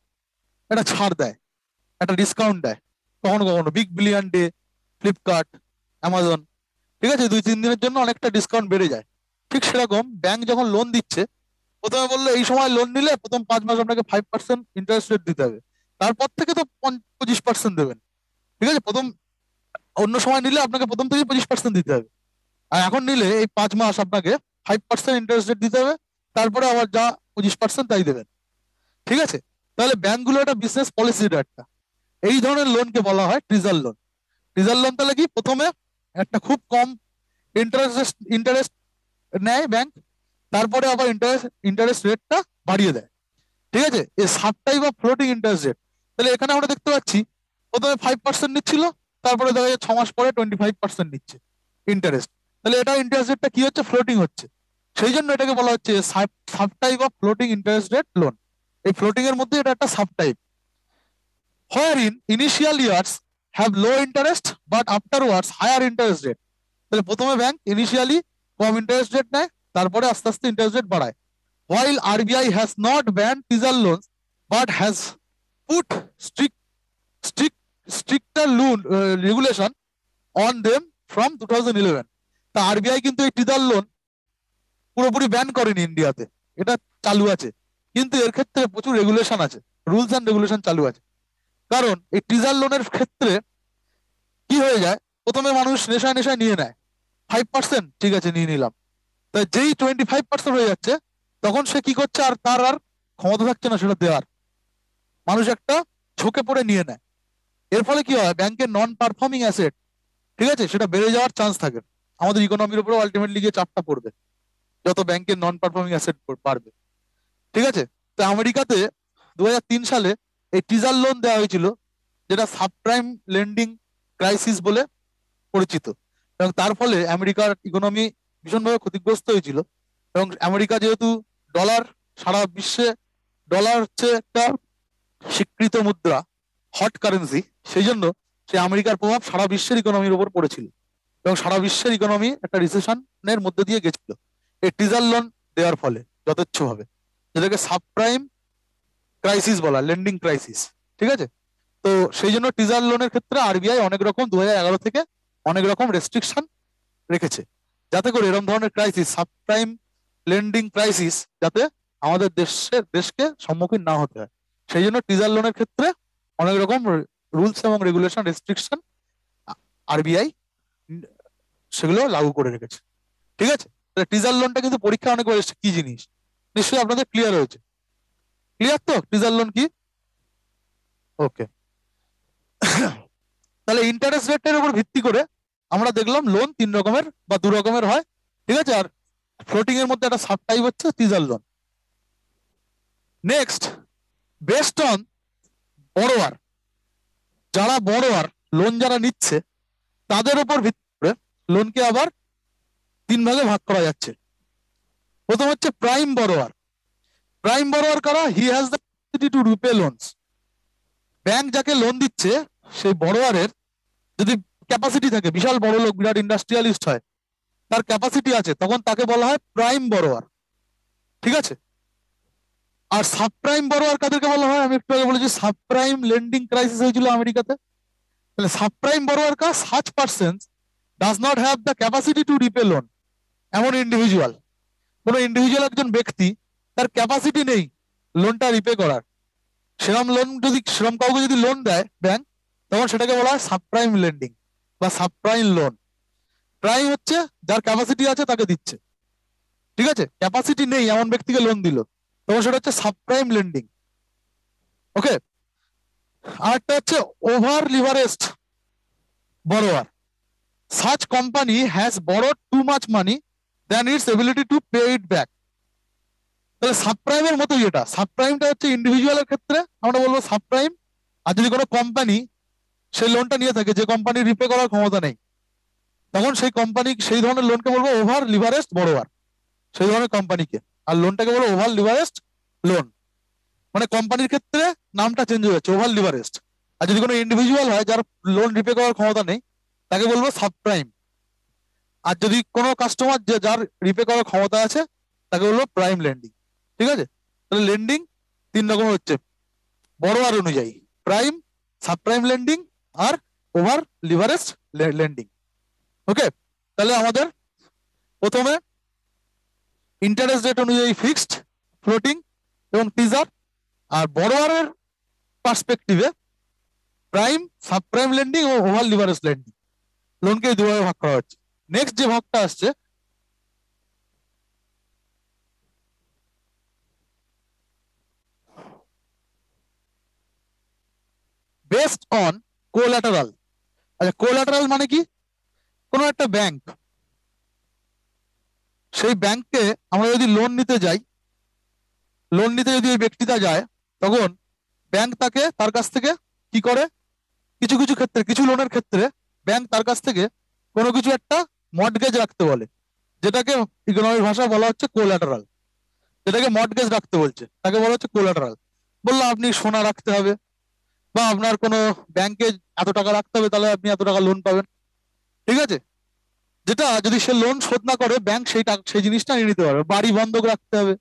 একটা ছাড় দেয়, একটা ডিসকাউন্ট দেয়, কখনো কখনো big billion day, Flipkart, Amazon. ঠিক আছে, 2-3 দিনের জন্য অনেকটা ডিসকাউন্ট বেড়ে যায়। ঠিক সেরকম ব্যাংক যখন লোন দিচ্ছে, প্রথমে বললো এই সময় লোন নিলে প্রথম 5 মাস আপনাকে 5% ইন্টারেস্ট রেট দিতে হবে, তারপর থেকে তো 25% দেবেন। ঠিক আছে, প্রথম অন্য সময় নিলে আপনাকে প্রথম থেকে 25% দিতে হবে, আর এখন নিলে এই 5 মাস আপনাকে 5% ইন্টারেস্ট রেট দিতে হবে, তারপরে আবার যা 25% তাই দেবেন। ঠিক আছে, তাহলে ব্যাংকগুলো একটা বিজনেস পলিসি, একটা এই ধরনের লোনকে বলা হয় ট্রিজার লোন। ট্রিজার লোন তাহলে কি, প্রথমে একটা খুব কম ইন্টারেস্ট নেয় ব্যাংক, তারপরে আবার ইন্টারেস্ট রেটটা বাড়িয়ে দেয়। ঠিক আছে, এই sub type of floating interest rate. তাহলে এখানে আমরা দেখতে পাচ্ছি প্রথমে 5% নিচ্ছিল, তারপরে দেখা যায় 6 মাস পরে 25% নিচ্ছে ইন্টারেস্ট। তাহলে এটা ইন্টারেস্ট রেটটা কি হচ্ছে, ফ্লোটিং হচ্ছে। সেই জন্য এটাকে বলা হচ্ছে sub type of floating interest rate loan. এই ফ্লোটিং এর মধ্যে এটা একটা sub type. wherein initial years have low interest but afterwards higher interest rate। তাহলে প্রথমে ব্যাংক ইনিশিয়ালি কম ইন্টারেস্ট রেট নেয়, তারপরে আস্তে আস্তে ইন্টারেস্ট রেট বাড়ায়। while RBI has not banned teaser loans but has put strict stricter loan regulation on them from 2011। তা RBI কিন্তু এই টিজার লোন পুরোপুরি ব্যান করেনি ইন্ডিয়াতে, এটা চালু আছে, কিন্তু এর ক্ষেত্রে প্রচুর রেগুলেশন আছে, রুলস অ্যান্ড রেগুলেশন চালু আছে। কারণ এই টিজার লোনের ক্ষেত্রে কি হয়ে যায়, প্রথমে মানুষ নেশায় নেশায় নিয়ে নেয় 5%, ঠিক আছে নিয়ে নিলাম, তাই যেই 25% হয়ে যাচ্ছে তখন সে কি করছে, আর তার আর ক্ষমতা থাকছে না সেটা দেওয়ার, মানুষ একটা ঝোঁকে পড়ে নিয়ে নেয়। এর ফলে কি হয়, ব্যাংকের নন পারফর্মিং অ্যাসেট ঠিক আছে, সেটা বেড়ে যাওয়ার চান্স থাকে। আমাদের ইকোনমির উপরে আলটিমেটলি গিয়ে চাপটা পড়বে যত ব্যাংকের নন পারফর্মিং অ্যাসেট বাড়বে। ঠিক আছে, তো আমেরিকাতে 2003 সালে এই টিজার লোন দেওয়া হয়েছিল, যেটা সাবপ্রাইম লেন্ডিং ক্রাইসিস বলে পরিচিত। এবং তার ফলে আমেরিকার ইকোনমি ভীষণভাবে ক্ষতিগ্রস্ত হয়েছিল। এবং আমেরিকা যেহেতু ডলার, সারা বিশ্বে ডলার হচ্ছে একটা স্বীকৃত মুদ্রা, হট কারেন্সি, সেই জন্য সেই আমেরিকার প্রভাব সারা বিশ্বের ইকোনমির উপর পড়েছিল এবং সারা বিশ্বের ইকোনমি একটা রিসেশনের মধ্যে দিয়ে গেছিল এই টিজার লোন দেওয়ার ফলে যথেচ্ছভাবে, যেটাকে সাবপ্রাইম ক্রাইসিস বলা, লেন্ডিং ক্রাইসিস। ঠিক আছে, তো সেই জন্য টিজার লোনের ক্ষেত্রে আরবিআই অনেক রকম 2011 থেকে অনেক রকম রেস্ট্রিকশন রেখেছে, যাতে করে এরকম ধরনের ক্রাইসিস, সাবপ্রাইম লেন্ডিং ক্রাইসিস, যাতে আমাদের দেশকে সম্মুখীন না হতে হয়। সেই জন্য টিজার লোনের ক্ষেত্রে অনেক রকম রুলস এবং রেগুলেশন, রেস্ট্রিকশন আরবিআই সেগুলো লাগু করে রেখেছে। ঠিক আছে, টিজার লোনটা কিন্তু পরীক্ষা অনেকবার এসেছে কি জিনিস, নিশ্চয়ই আপনাদের ক্লিয়ার হয়েছে। ক্লিয়ার তো টিজার লোন কি? ওকে। তাহলে ইন্টারেস্ট রেটের উপর ভিত্তি করে আমরা দেখলাম লোন 3 রকমের বা 2 রকমের হয়। ঠিক আছে, আর ফ্লোটিং এর মধ্যে একটা সাব টাইপ হচ্ছে teaser loan. Next, based on borrower, যারা বড়োয়ার লোন যারা নিচ্ছে তাদের উপর ভিত্তি করে লোনকে আবার 3 ভাগে ভাগ করা যাচ্ছে। প্রথম হচ্ছে প্রাইম বড়োয়ার। প্রাইম বড়োয়ার কারা? He has the capacity to repay loans. Bank যাকে লোন দিচ্ছে সেই বড়োয়ারের যদি ক্যাপাসিটি থাকে, বিশাল বড় লোক, বিরাট ইন্ডাস্ট্রিয়ালিস্ট হয়, তার ক্যাপাসিটি আছে, তখন তাকে বলা হয় প্রাইম বড়োয়ার। ঠিক আছে, আর সাবপ্রাইম বড়োয়ার কাদেরকে বলা হয়? আমি একটু আগে বলেছি সাবপ্রাইম লেন্ডিং ক্রাইসিস হয়েছিল আমেরিকাতে। তাহলে সাবপ্রাইম বড়োয়ার কা such persons does not have the capacity to repay loan. এমন ইন্ডিভিজুয়াল, কোন ইন্ডিভিজুয়াল একজন ব্যক্তি, তার ক্যাপাসিটি নেই লোনটা রিপে করার, সেরকম কাউকে যদি লোন দেয় ব্যাংক, তখন সেটাকে বলা হয় সাবপ্রাইম লেন্ডিং বা সাবপ্রাইম লোন। প্রাইম হচ্ছে যার ক্যাপাসিটি আছে তাকে দিচ্ছে, ঠিক আছে, ক্যাপাসিটি নেই এমন ব্যক্তিকে লোন দিল, তখন সেটা হচ্ছে সাবপ্রাইম লেন্ডিং। ওকে, আরেকটা হচ্ছে over leveraged বড়োয়ার। Such company has borrowed too much money than it's ability to pay it back. তাহলে সাবপ্রাইমের মতোই এটা। সাবপ্রাইমটা হচ্ছে ইন্ডিভিজুয়ালের ক্ষেত্রে আমরা বলবো সাবপ্রাইম, আর যদি কোনো কোম্পানি সেই লোনটা নিয়ে থাকে, যে কোম্পানি রিপে করার ক্ষমতা নেই, তখন সেই কোম্পানি, সেই ধরনের লোনকে বলবো ওভার লিভারেজড বড়োয়ার, সেই ধরনের কোম্পানিকে। আর লোনটাকে বলবো ওভার লিভারেজড লোন, মানে কোম্পানির ক্ষেত্রে নামটা চেঞ্জ হয়ে যাচ্ছে, ওভার লিভারেজড। আর যদি কোনো ইন্ডিভিজুয়াল হয় যার লোন রিপে করার ক্ষমতা নেই, তাকে বলবো সাবপ্রাইম। আর যদি কোনো কাস্টমার যার রিপে করার ক্ষমতা আছে, তাকে বলবো প্রাইম লেন্ডিং। ঠিক আছে, তাহলে লেন্ডিং 3 রকম হচ্ছে বড়োয়ার অনুযায়ী: প্রাইম, সাবপ্রাইম লেন্ডিং আর ওভার লিভারেজড লেন্ডিং। ওকে, তাহলে আমাদের প্রথমে ইন্টারেস্ট রেট অনুযায়ী ফিক্সড, ফ্লোটিং এবং টিজার, আর বড়োয়ারের পার্সপেক্টিভে প্রাইম, সাবপ্রাইম লেন্ডিং ও ওভার লিভারেজ লেন্ডিং, লোনকে 2 ভাগে ভাগ করা হচ্ছে। নেক্সট যে ভাগটা আসছে, বেসড অন কোল্যাটারাল। আচ্ছা, কোল্যাটারাল মানে কি? কোনো একটা ব্যাংক, সেই ব্যাংকে আমরা যদি লোন নিতে যাই, লোন নিতে যদি ওই ব্যক্তিটা যায়, তখন ব্যাংক তাকে, তার কাছ থেকে কি করে, কিছু কিছু ক্ষেত্রে, কিছু লোনের ক্ষেত্রে ব্যাংক তার কাছ থেকে কোনো কিছু একটা মর্টগেজ রাখতে বলে, যেটাকে ইকোনমিক ভাষায় বলা হচ্ছে কোল্যাটারাল। যেটাকে মর্টগেজ রাখতে বলছে তাকে বলা হচ্ছে কোল্যাটারাল। বললো আপনি সোনা রাখতে হবে, বা আপনার কোনো ব্যাংকে এত টাকা রাখতে হবে, তাহলে আপনি এত টাকা লোন পাবেন। ঠিক আছে, যেটা যদি সে লোন শোধ না করে, ব্যাংক সেই টাকা, সেই জিনিসটা নিয়ে নিতে পারবে। বাড়ি বন্ধক রাখতে হবে,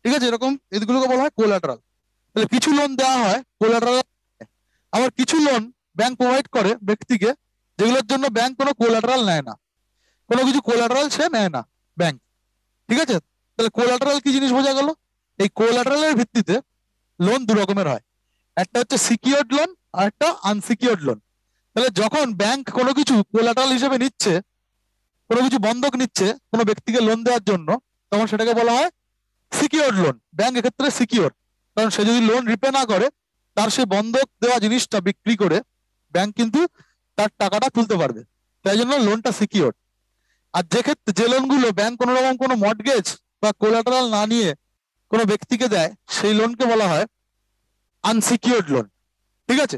ঠিক আছে, এরকম এগুলোকে বলা হয় কোল্যাটারাল। তাহলে কিছু লোন দেওয়া হয় কোল্যাটারাল, আবার কিছু লোন ব্যাংক প্রোভাইড করে ব্যক্তিকে, যেগুলোর জন্য ব্যাংক কোনো কোল্যাটারাল নেয় না, কোনো কিছু কোল্যাটারাল সে নেয় না ব্যাংক। ঠিক আছে, তাহলে কোল্যাটারাল কি জিনিস বোঝা গেল? এই কোল্যাটারালের ভিত্তিতে লোন 2 রকমের হয়, একটা হচ্ছে সিকিউরড লোন আর একটা আনসিকিউরড লোন। তাহলে যখন ব্যাংক কোনো কিছু কোল্যাটারাল হিসেবে নিচ্ছে, কোনো কিছু বন্ধক নিচ্ছে কোনো ব্যক্তিকে লোন দেওয়ার জন্য, তখন সেটাকে বলা হয় সিকিউরড লোন। ব্যাংক এক্ষেত্রে সিকিউর, কারণ সে যদি লোন রিপে না করে, তার সেই বন্ধক দেওয়া জিনিসটা বিক্রি করে ব্যাংক কিন্তু তার টাকাটা তুলতে পারবে। তাই জন্য লোনটা সিকিউর। আর যে ক্ষেত্রে যে লোনগুলো ব্যাংক কোনো রকম কোনো মর্টগেজ বা কোলাটারাল না নিয়ে কোনো ব্যক্তিকে দেয়, সেই লোনকে বলা হয় আনসিকিউরড লোন। ঠিক আছে?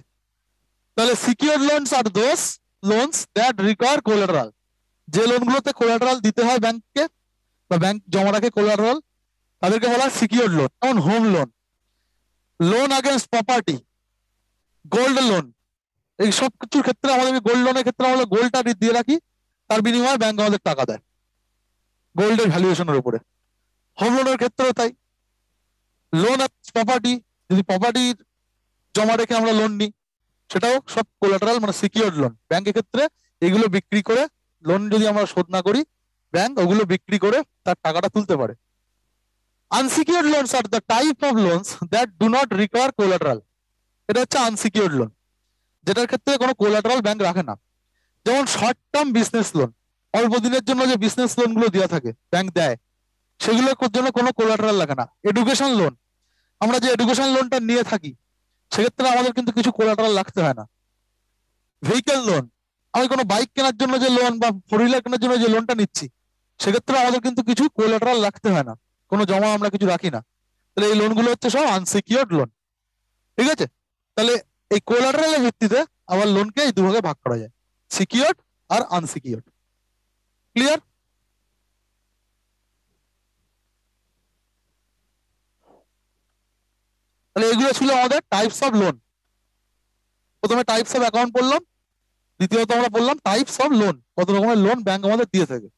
তাহলে secured loans are those loans that require collateral. যে লোনগুলোতে কোলাটারাল দিতে হয় ব্যাংককে, বা ব্যাংক জমা রাখে কোলাটারাল, তাদেরকে বলা হয় সিকিউরড লোন। যেমন home loan, loan against property, gold loan. এই সব কিছুর ক্ষেত্রে আমাদের গোল্ড লোনের ক্ষেত্রে আমরা গোল্ডটা দিয়ে রাখি, তার বিনিময়ে ব্যাংক আমাদের টাকা দেয় গোল্ডের ভ্যালুয়েশনের উপরে। হোম লোনের ক্ষেত্রেও তাই। লোন প্রপার্টি, যদি প্রপার্টি জমা রেখে আমরা লোন নিই, সেটাও সব কোলাটারাল মানে সিকিউরড লোন। ব্যাংকের ক্ষেত্রে এগুলো বিক্রি করে, লোন যদি আমরা শোধ না করি, ব্যাংক ওগুলো বিক্রি করে তার টাকাটা তুলতে পারে। Unsecured loans are the type of loans that do not require collateral. এটা হচ্ছে আনসিকিউরড লোন, যেটার ক্ষেত্রে কোনো কোলাটারাল ব্যাংক রাখে না। যেমন শর্ট টার্ম বিজনেস লোন, অল্প দিনের জন্য যে বিজনেস লোন গুলো দেওয়া থাকে ব্যাংক দেয়, সেগুলোর জন্য কোনো কোলাটারাল লাগে না। এডুকেশন লোন, আমরা যে এডুকেশন লোনটা নিয়ে থাকি, সেক্ষেত্রে আমাদের কিন্তু কিছু কোলাটারাল রাখতে হয় না। ভেহিকেল লোন, আমি কোনো বাইক কেনার জন্য যে লোন বা ফোর হুইলার কেনার জন্য যে লোনটা নিচ্ছি, সেক্ষেত্রে আমাদের কিন্তু কিছু কোলাটারাল রাখতে হয় না, কোনো জমা আমরা কিছু রাখি না। তাহলে এই লোনগুলো হচ্ছে সব আনসিকিউরড লোন। ঠিক আছে? তাহলে এই কোলাটারালের ভিত্তিতে আবার লোনকে এই দুভাগে ভাগ করা যায়, সিকিউরড আর আনসিকিউরড। ক্লিয়ার? তাহলে এগুলো ছিল আমাদের টাইপস অফ লোন। প্রথমে টাইপস অফ অ্যাকাউন্ট পড়লাম, দ্বিতীয়ত আমরা বললাম টাইপস অফ লোন, কত রকমের লোন ব্যাংক আমাদের দিয়ে থাকে।